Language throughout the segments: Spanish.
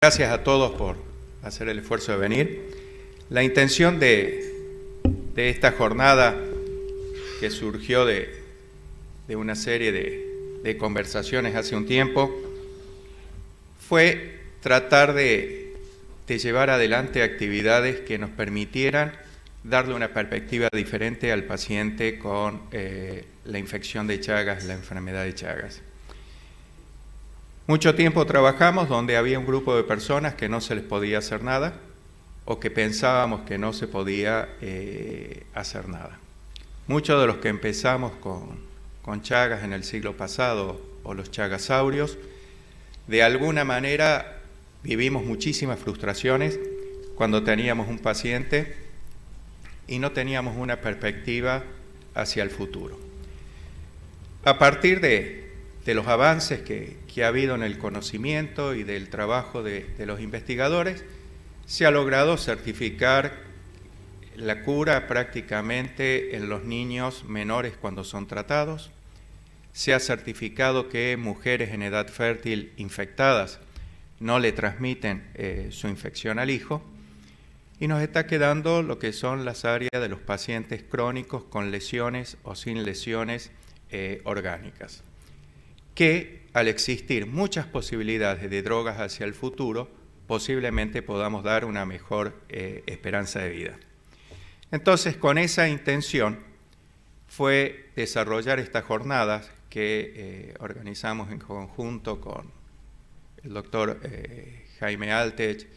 Gracias a todos por hacer el esfuerzo de venir. La intención de esta jornada, que surgió de una serie de conversaciones hace un tiempo, fue tratar de llevar adelante actividades que nos permitieran darle una perspectiva diferente al paciente con la infección de Chagas, la enfermedad de Chagas. Mucho tiempo trabajamos donde había un grupo de personas que no se les podía hacer nada o que pensábamos que no se podía hacer nada. Muchos de los que empezamos con Chagas en el siglo pasado o los chagasaurios, de alguna manera vivimos muchísimas frustraciones cuando teníamos un paciente y no teníamos una perspectiva hacia el futuro. A partir de los avances que ha habido en el conocimiento y del trabajo de los investigadores, se ha logrado certificar la cura prácticamente en los niños menores cuando son tratados. Se ha certificado que mujeres en edad fértil infectadas no le transmiten su infección al hijo, y nos está quedando lo que son las áreas de los pacientes crónicos con lesiones o sin lesiones orgánicas, que al existir muchas posibilidades de drogas hacia el futuro, posiblemente podamos dar una mejor esperanza de vida. Entonces, con esa intención fue desarrollar estas jornadas que organizamos en conjunto con el doctor Jaime Altech,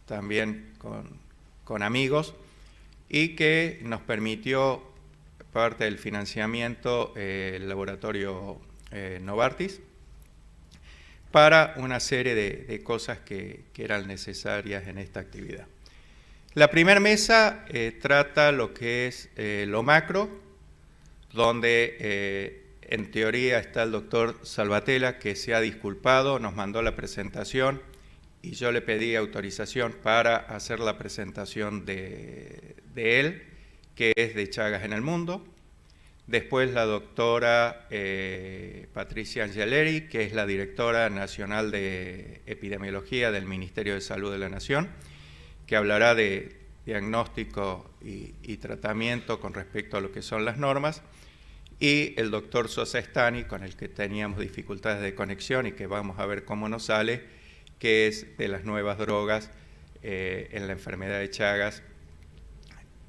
también con amigos, y que nos permitió parte del financiamiento el laboratorio Novartis para una serie de cosas que eran necesarias en esta actividad. La primera mesa trata lo que es lo macro, donde en teoría está el doctor Salvatella, que se ha disculpado, nos mandó la presentación y yo le pedí autorización para hacer la presentación de él, que es de Chagas en el mundo. Después la doctora Patricia Angeleri, que es la directora nacional de epidemiología del Ministerio de Salud de la Nación, que hablará de diagnóstico y tratamiento con respecto a lo que son las normas, y el doctor Sosa Stani, con el que teníamos dificultades de conexión y que vamos a ver cómo nos sale, que es de las nuevas drogas en la enfermedad de Chagas,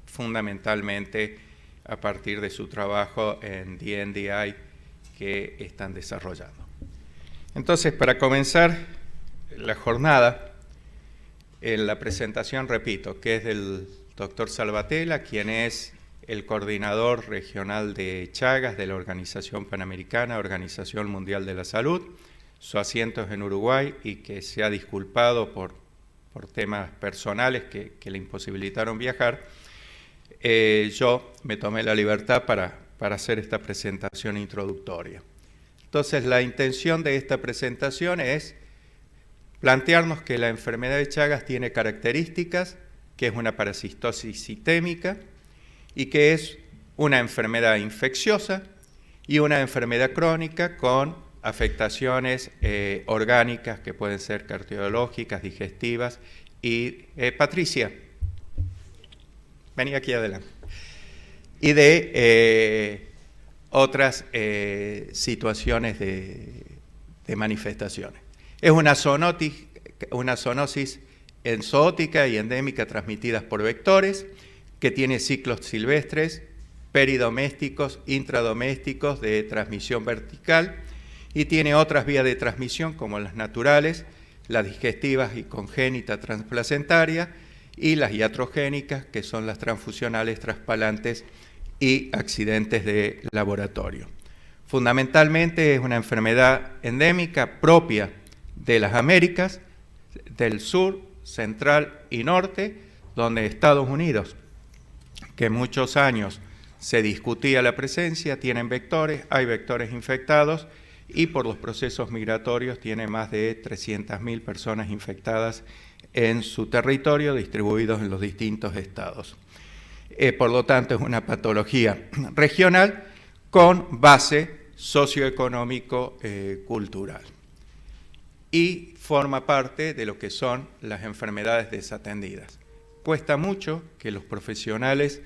fundamentalmente a partir de su trabajo en DNDi que están desarrollando. Entonces, para comenzar la jornada, en la presentación, repito, que es del doctor Salvatella, quien es el coordinador regional de Chagas de la Organización Panamericana, Organización Mundial de la Salud. Su asiento es en Uruguay y que se ha disculpado por temas personales que le imposibilitaron viajar. Yo me tomé la libertad para hacer esta presentación introductoria. Entonces, la intención de esta presentación es plantearnos que la enfermedad de Chagas tiene características, que es una parasitosis sistémica y que es una enfermedad infecciosa y una enfermedad crónica con afectaciones orgánicas que pueden ser cardiológicas, digestivas y Patricia, vení aquí adelante, y de otras situaciones de manifestaciones. Es una zoonosis zoótica y endémica transmitidas por vectores, que tiene ciclos silvestres, peridomésticos, intradomésticos de transmisión vertical, y tiene otras vías de transmisión como las naturales, las digestivas y congénita transplacentarias, y las iatrogénicas, que son las transfusionales, traspalantes y accidentes de laboratorio. Fundamentalmente es una enfermedad endémica propia de las Américas, del sur, central y norte, donde Estados Unidos, que muchos años se discutía la presencia, tienen vectores, hay vectores infectados, y por los procesos migratorios tiene más de 300.000 personas infectadas en su territorio, distribuidos en los distintos estados. Por lo tanto, es una patología regional con base socioeconómico-cultural. y forma parte de lo que son las enfermedades desatendidas. Cuesta mucho que los profesionales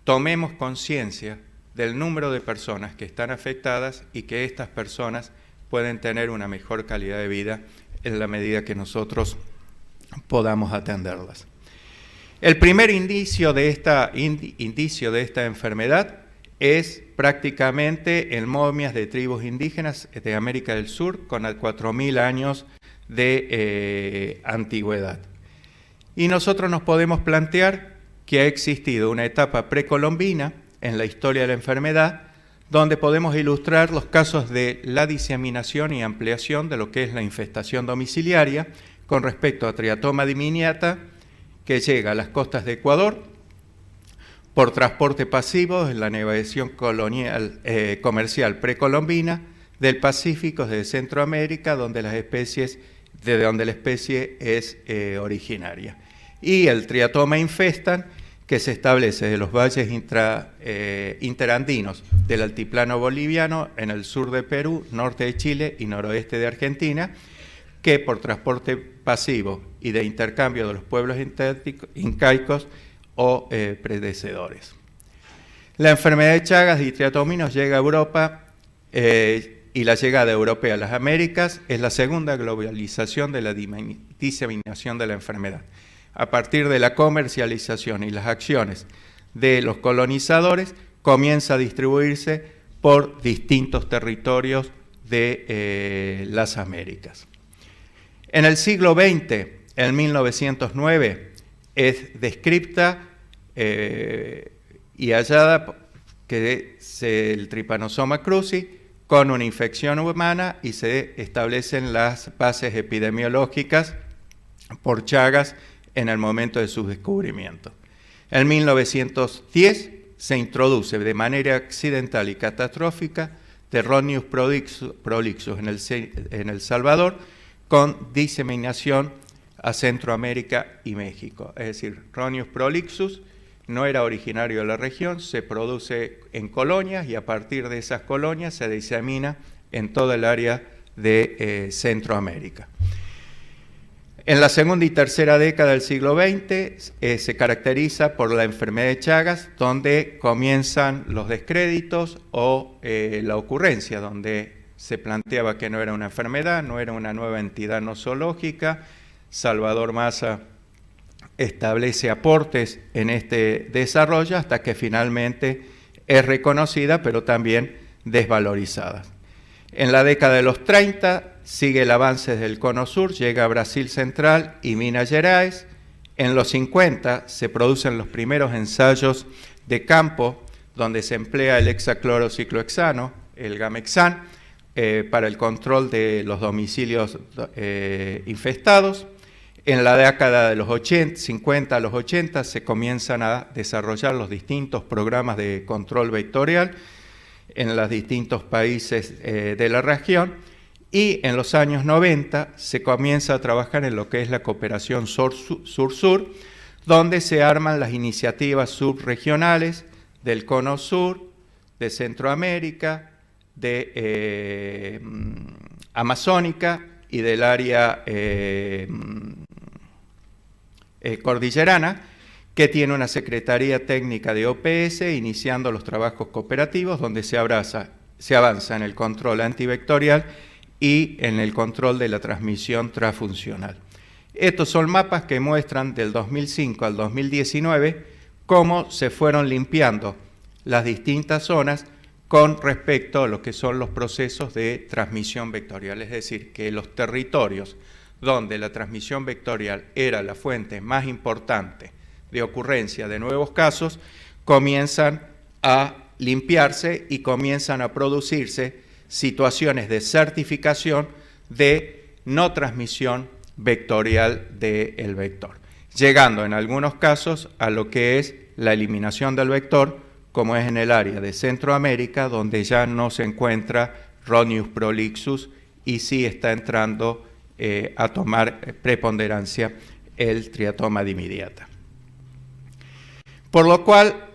tomemos conciencia del número de personas que están afectadas y que estas personas pueden tener una mejor calidad de vida en la medida que nosotros podamos atenderlas. El primer indicio de esta enfermedad es prácticamente en momias de tribus indígenas de América del Sur con 4.000 años de antigüedad. Y nosotros nos podemos plantear que ha existido una etapa precolombina en la historia de la enfermedad, donde podemos ilustrar los casos de la diseminación y ampliación de lo que es la infestación domiciliaria con respecto a Triatoma diminuta, que llega a las costas de Ecuador por transporte pasivo en la navegación comercial precolombina del Pacífico de Centroamérica, donde la especie es originaria. Y el Triatoma infestan, que se establece de los valles interandinos del altiplano boliviano en el sur de Perú, norte de Chile y noroeste de Argentina, que por transporte pasivo y de intercambio de los pueblos incaicos o predecesores. La enfermedad de Chagas y Triatomí nos llega a Europa y la llegada europea a las Américas es la segunda globalización de la diseminación de la enfermedad. A partir de la comercialización y las acciones de los colonizadores, comienza a distribuirse por distintos territorios de las Américas. En el siglo XX, en 1909, es descripta y hallada que es el Trypanosoma cruzi con una infección humana y se establecen las bases epidemiológicas por Chagas en el momento de su descubrimiento. En 1910 se introduce de manera accidental y catastrófica Rhonius prolixus en El Salvador, con diseminación a Centroamérica y México. Es decir, Rhonius prolixus no era originario de la región, se produce en colonias y a partir de esas colonias se disemina en toda el área de Centroamérica. En la segunda y tercera década del siglo XX se caracteriza por la enfermedad de Chagas, donde comienzan los descréditos o la ocurrencia, donde se planteaba que no era una enfermedad, no era una nueva entidad nosológica. Salvador Massa establece aportes en este desarrollo hasta que finalmente es reconocida, pero también desvalorizada. En la década de los 30 sigue el avance del Cono Sur, llega a Brasil Central y Minas Gerais. En los 50 se producen los primeros ensayos de campo donde se emplea el hexaclorociclohexano, el Gamexan, para el control de los domicilios infestados. En la década de los 50 a los 80 se comienzan a desarrollar los distintos programas de control vectorial en los distintos países de la región, y en los años 90 se comienza a trabajar en lo que es la cooperación sur-sur, donde se arman las iniciativas subregionales del Cono Sur, de Centroamérica, de Amazónica y del área cordillerana, que tiene una Secretaría Técnica de OPS, iniciando los trabajos cooperativos, donde se avanza en el control antivectorial y en el control de la transmisión transfuncional. Estos son mapas que muestran del 2005 al 2019 cómo se fueron limpiando las distintas zonas con respecto a lo que son los procesos de transmisión vectorial, es decir, que los territorios donde la transmisión vectorial era la fuente más importante de ocurrencia de nuevos casos, comienzan a limpiarse y comienzan a producirse situaciones de certificación de no transmisión vectorial del vector, llegando en algunos casos a lo que es la eliminación del vector, como es en el área de Centroamérica, donde ya no se encuentra Rhonius prolixus y sí está entrando a tomar preponderancia el Triatoma dimidiata. Por lo cual,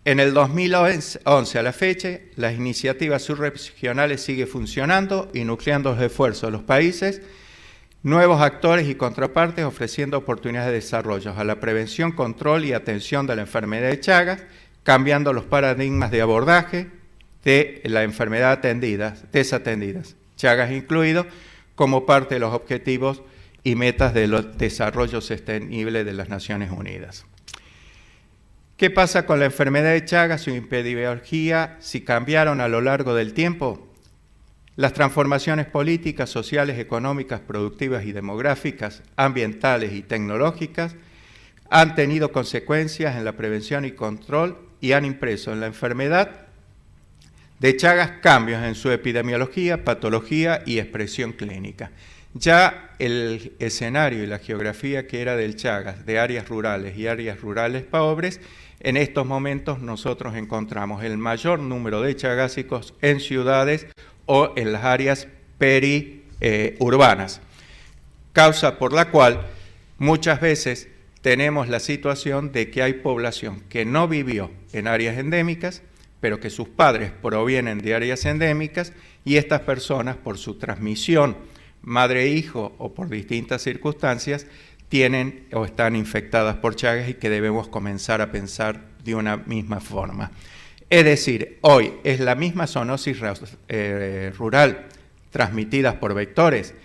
En el 2011 a la fecha, las iniciativas subregionales siguen funcionando y nucleando los esfuerzos de los países, nuevos actores y contrapartes ofreciendo oportunidades de desarrollo a la prevención, control y atención de la enfermedad de Chagas, cambiando los paradigmas de abordaje de la enfermedad desatendidas, Chagas incluido, como parte de los objetivos y metas del desarrollo sostenible de las Naciones Unidas. ¿Qué pasa con la enfermedad de Chagas, su epidemiología, si cambiaron a lo largo del tiempo? Las transformaciones políticas, sociales, económicas, productivas y demográficas, ambientales y tecnológicas han tenido consecuencias en la prevención y control y han impreso en la enfermedad de Chagas cambios en su epidemiología, patología y expresión clínica. Ya el escenario y la geografía que era del Chagas, de áreas rurales y áreas rurales pobres, en estos momentos nosotros encontramos el mayor número de chagásicos en ciudades o en las áreas periurbanas, causa por la cual muchas veces tenemos la situación de que hay población que no vivió en áreas endémicas, pero que sus padres provienen de áreas endémicas y estas personas por su transmisión madre-hijo o por distintas circunstancias tienen o están infectadas por Chagas y que debemos comenzar a pensar de una misma forma. Es decir, hoy es la misma zoonosis rural transmitida por vectores.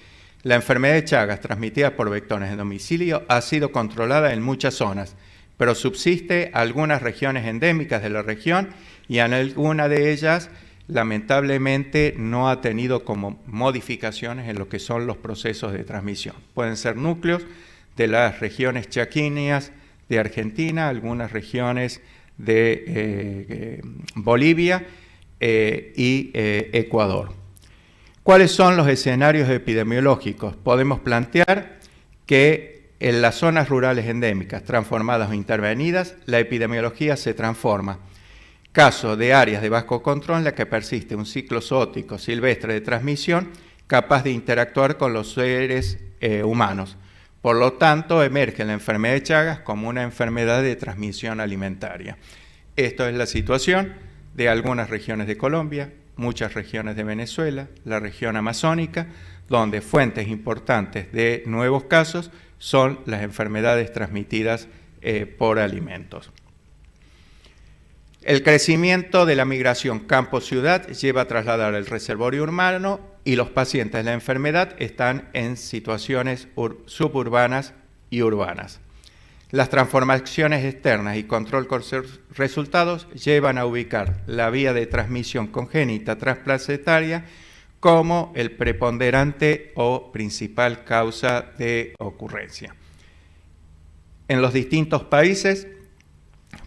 La enfermedad de Chagas transmitida por vectores en domicilio ha sido controlada en muchas zonas, pero subsiste algunas regiones endémicas de la región y en alguna de ellas lamentablemente no ha tenido como modificaciones en lo que son los procesos de transmisión. Pueden ser núcleos de las regiones chaqueñas de Argentina, algunas regiones de Bolivia y Ecuador. ¿Cuáles son los escenarios epidemiológicos? Podemos plantear que en las zonas rurales endémicas transformadas o intervenidas, la epidemiología se transforma. Caso de áreas de bajo control en la que persiste un ciclo zoótico silvestre de transmisión capaz de interactuar con los seres humanos. Por lo tanto, emerge la enfermedad de Chagas como una enfermedad de transmisión alimentaria. Esto es la situación de algunas regiones de Colombia, muchas regiones de Venezuela, la región amazónica, donde fuentes importantes de nuevos casos son las enfermedades transmitidas por alimentos. El crecimiento de la migración campo-ciudad lleva a trasladar el reservorio urbano y los pacientes de la enfermedad están en situaciones suburbanas y urbanas. Las transformaciones externas y control con resultados llevan a ubicar la vía de transmisión congénita transplacentaria como el preponderante o principal causa de ocurrencia. En los distintos países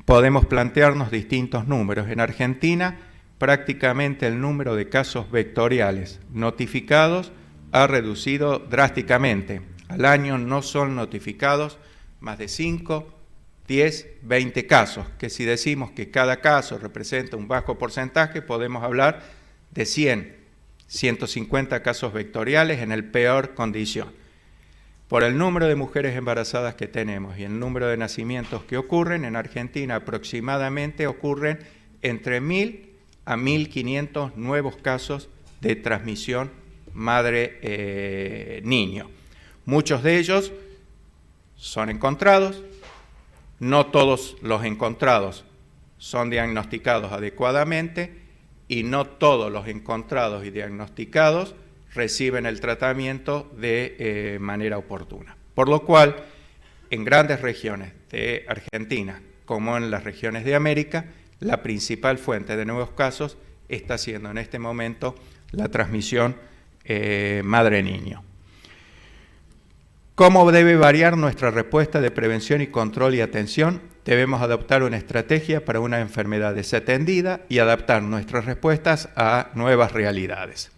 podemos plantearnos distintos números. En Argentina, prácticamente el número de casos vectoriales notificados ha reducido drásticamente. Al año no son notificados más de 5, 10, 20 casos, que si decimos que cada caso representa un bajo porcentaje, podemos hablar de 100, 150 casos vectoriales en el peor condición. Por el número de mujeres embarazadas que tenemos y el número de nacimientos que ocurren, en Argentina aproximadamente ocurren entre 1.000 a 1.500 nuevos casos de transmisión madre-niño. Muchos de ellos son encontrados, no todos los encontrados son diagnosticados adecuadamente y no todos los encontrados y diagnosticados reciben el tratamiento de manera oportuna. Por lo cual, en grandes regiones de Argentina, como en las regiones de América, la principal fuente de nuevos casos está siendo en este momento la transmisión madre-niño. ¿Cómo debe variar nuestra respuesta de prevención y control y atención? Debemos adoptar una estrategia para una enfermedad desatendida y adaptar nuestras respuestas a nuevas realidades.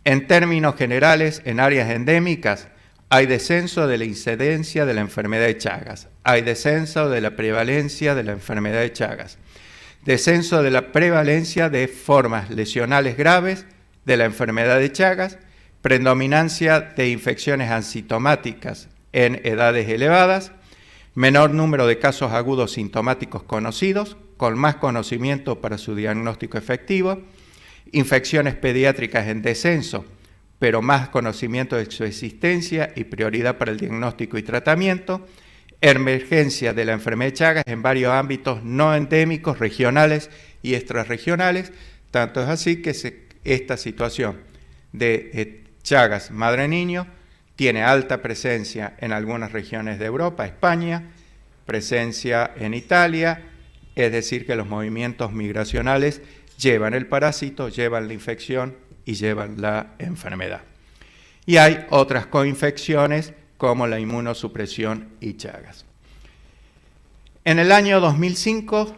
En términos generales, en áreas endémicas hay descenso de la incidencia de la enfermedad de Chagas, hay descenso de la prevalencia de la enfermedad de Chagas, descenso de la prevalencia de formas lesionales graves de la enfermedad de Chagas, predominancia de infecciones asintomáticas en edades elevadas, menor número de casos agudos sintomáticos conocidos, con más conocimiento para su diagnóstico efectivo, infecciones pediátricas en descenso, pero más conocimiento de su existencia y prioridad para el diagnóstico y tratamiento, emergencia de la enfermedad de Chagas en varios ámbitos no endémicos, regionales y extrarregionales, tanto es así que esta situación de Chagas madre-niño tiene alta presencia en algunas regiones de Europa, España, presencia en Italia, es decir, que los movimientos migracionales llevan el parásito, llevan la infección y llevan la enfermedad. Y hay otras coinfecciones como la inmunosupresión y Chagas. En el año 2005,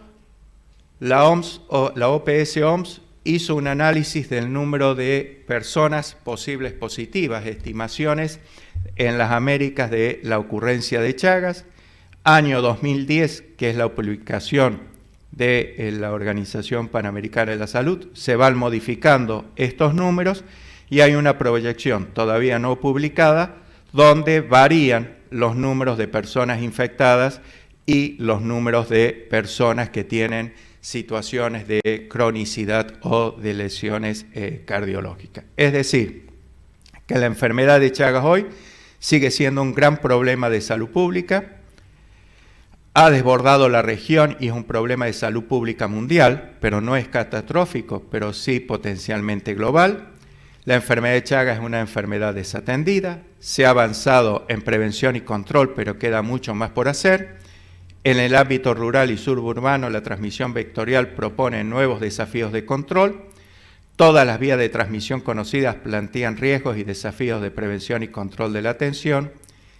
la OPS-OMS hizo un análisis del número de personas posibles positivas, estimaciones en las Américas de la ocurrencia de Chagas. Año 2010, que es la publicación de la Organización Panamericana de la Salud, se van modificando estos números y hay una proyección todavía no publicada donde varían los números de personas infectadas y los números de personas que tienen situaciones de cronicidad o de lesiones cardiológicas. Es decir, que la enfermedad de Chagas hoy sigue siendo un gran problema de salud pública, ha desbordado la región y es un problema de salud pública mundial, pero no es catastrófico, pero sí potencialmente global. La enfermedad de Chagas es una enfermedad desatendida, se ha avanzado en prevención y control, pero queda mucho más por hacer. En el ámbito rural y suburbano, la transmisión vectorial propone nuevos desafíos de control. Todas las vías de transmisión conocidas plantean riesgos y desafíos de prevención y control de la atención.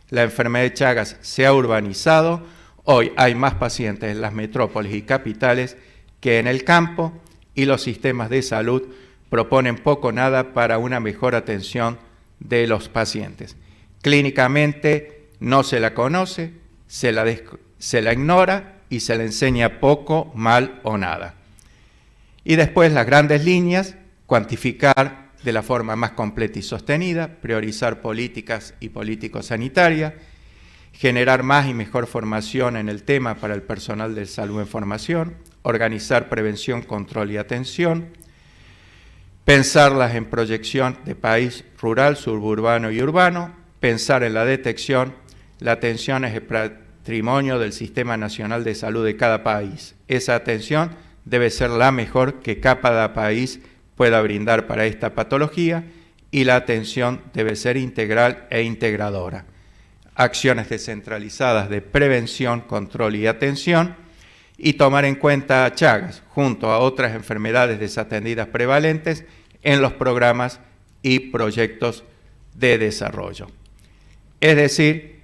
La enfermedad de Chagas se ha urbanizado. Hoy hay más pacientes en las metrópolis y capitales que en el campo y los sistemas de salud proponen poco o nada para una mejor atención de los pacientes. Clínicamente no se la conoce, se la ignora y se le enseña poco, mal o nada. Y después las grandes líneas, cuantificar de la forma más completa y sostenida, priorizar políticas y políticos sanitarias, generar más y mejor formación en el tema para el personal de salud en formación, organizar prevención, control y atención, pensarlas en proyección de país rural, suburbano y urbano, pensar en la detección, la atención es el patrimonio del Sistema Nacional de Salud de cada país. Esa atención debe ser la mejor que cada país pueda brindar para esta patología y la atención debe ser integral e integradora. Acciones descentralizadas de prevención, control y atención y tomar en cuenta a Chagas junto a otras enfermedades desatendidas prevalentes en los programas y proyectos de desarrollo. Es decir,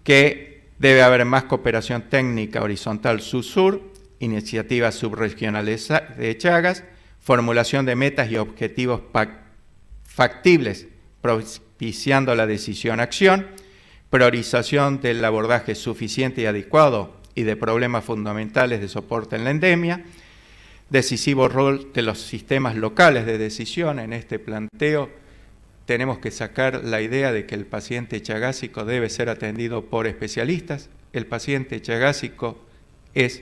que debe haber más cooperación técnica horizontal sur-sur, iniciativas subregionales de Chagas, formulación de metas y objetivos factibles, propiciando la decisión-acción, priorización del abordaje suficiente y adecuado y de problemas fundamentales de soporte en la endemia, decisivo rol de los sistemas locales de decisión. En este planteo tenemos que sacar la idea de que el paciente chagásico debe ser atendido por especialistas. El paciente chagásico es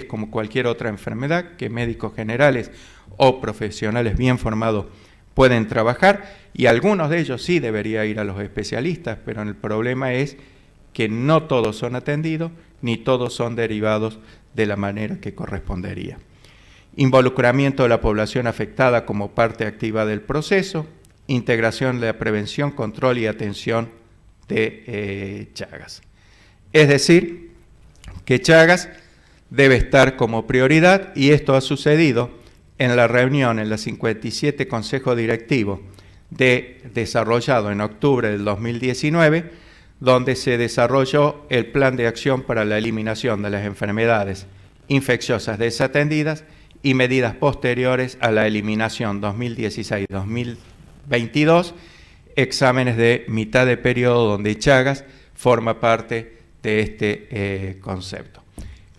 como cualquier otra enfermedad que médicos generales o profesionales bien formados pueden trabajar y algunos de ellos sí deberían ir a los especialistas, pero el problema es que no todos son atendidos ni todos son derivados de la manera que correspondería. Involucramiento de la población afectada como parte activa del proceso, integración de la prevención, control y atención de Chagas. Es decir, que Chagas debe estar como prioridad y esto ha sucedido en la reunión, en la 57 Consejo Directivo desarrollado en octubre del 2019, donde se desarrolló el Plan de Acción para la Eliminación de las Enfermedades Infecciosas Desatendidas y medidas posteriores a la eliminación 2016-2022, exámenes de mitad de periodo donde Chagas forma parte de este concepto.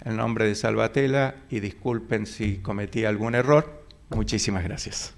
En nombre de Salvatella, y disculpen si cometí algún error, muchísimas gracias.